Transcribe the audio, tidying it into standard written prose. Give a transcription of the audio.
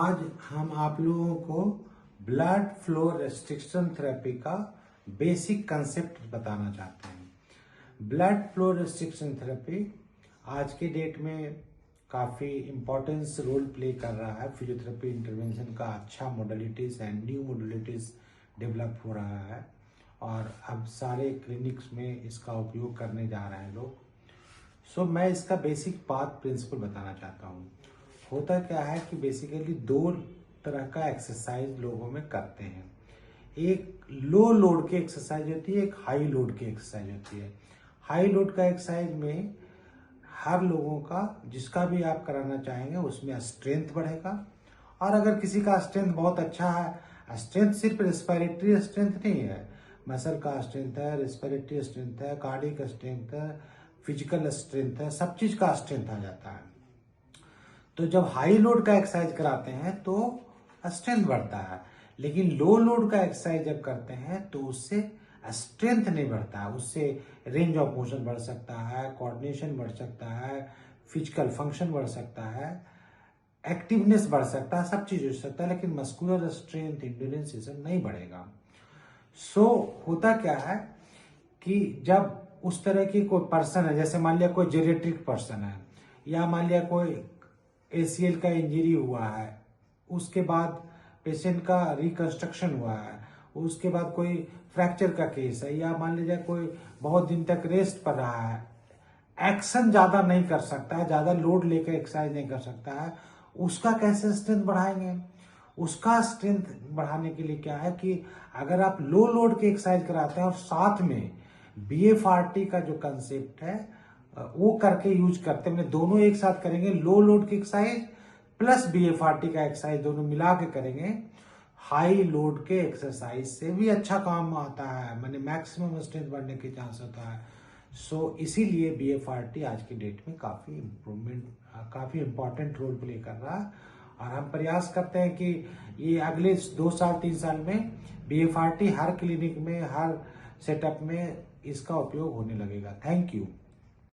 आज हम आप लोगों को ब्लड फ्लो रेस्ट्रिक्शन थेरेपी का बेसिक कंसेप्ट बताना चाहते हैं। ब्लड फ्लो रेस्ट्रिक्शन थेरेपी आज के डेट में काफ़ी इम्पोर्टेंस रोल प्ले कर रहा है। फिजियोथेरेपी इंटरवेंशन का अच्छा modalities and new modalities develop हो रहा है और अब सारे क्लिनिक्स में इसका उपयोग करने जा रहे हैं लोग। मैं इसका बेसिक पाथ प्रिंसिपल बताना चाहता हूँ। होता क्या है कि बेसिकली दो तरह का एक्सरसाइज लोगों में करते हैं। एक लो लोड की एक्सरसाइज होती है, एक हाई लोड की एक्सरसाइज होती है। हाई लोड का एक्सरसाइज में हर लोगों का जिसका भी आप कराना चाहेंगे उसमें स्ट्रेंथ बढ़ेगा। और अगर किसी का स्ट्रेंथ बहुत अच्छा है, स्ट्रेंथ सिर्फ रेस्पिरेटरी स्ट्रेंथ नहीं है, मसल का स्ट्रेंथ है, रेस्पिरेटरी स्ट्रेंथ है, कार्डियक स्ट्रेंथ है, फिजिकल स्ट्रेंथ है, सब चीज का स्ट्रेंथ आ जाता है। तो जब हाई लोड का एक्सरसाइज कराते हैं तो स्ट्रेंथ बढ़ता है, लेकिन लो लोड का एक्सरसाइज जब करते हैं तो उससे स्ट्रेंथ नहीं बढ़ता है। उससे रेंज ऑफ मोशन बढ़ सकता है, कोऑर्डिनेशन बढ़ सकता है, फिजिकल फंक्शन बढ़ सकता है, एक्टिवनेस बढ़ सकता है, सब चीज हो सकता है, लेकिन मस्कुलर स्ट्रेंथ, इंड्योरेंस ये सब नहीं बढ़ेगा। होता क्या है कि जब उस तरह की कोई पर्सन है, जैसे मान लिया कोई जेरिएट्रिक पर्सन है, या मान लिया कोई ACL का इंजरी हुआ है, उसके बाद पेशेंट का रिकंस्ट्रक्शन हुआ है, उसके बाद कोई फ्रैक्चर का केस है, या मान लीजिए कोई बहुत दिन तक रेस्ट पर रहा है, एक्शन ज्यादा नहीं कर सकता है, ज्यादा लोड लेकर एक्सरसाइज नहीं कर सकता है, उसका कैसे स्ट्रेंथ बढ़ाएंगे? उसका स्ट्रेंथ बढ़ाने के लिए क्या है कि अगर आप लो लोड की एक्सरसाइज कराते हैं और साथ में BFRT का जो कंसेप्ट है वो करके यूज करते हैं, दोनों एक साथ करेंगे, लो लोड की एक्सरसाइज प्लस BFRT का एक्सरसाइज दोनों मिला के करेंगे, हाई लोड के एक्सरसाइज से भी अच्छा काम आता है, माने मैक्सिमम स्ट्रेंथ बढ़ने के चांस होता है। इसीलिए BFRT आज की डेट में काफी इंपॉर्टेंट रोल प्ले कर रहा है और हम प्रयास करते हैं कि ये अगले 2 साल 3 साल में BFRT हर क्लिनिक में, हर सेटअप में इसका उपयोग होने लगेगा। Thank you.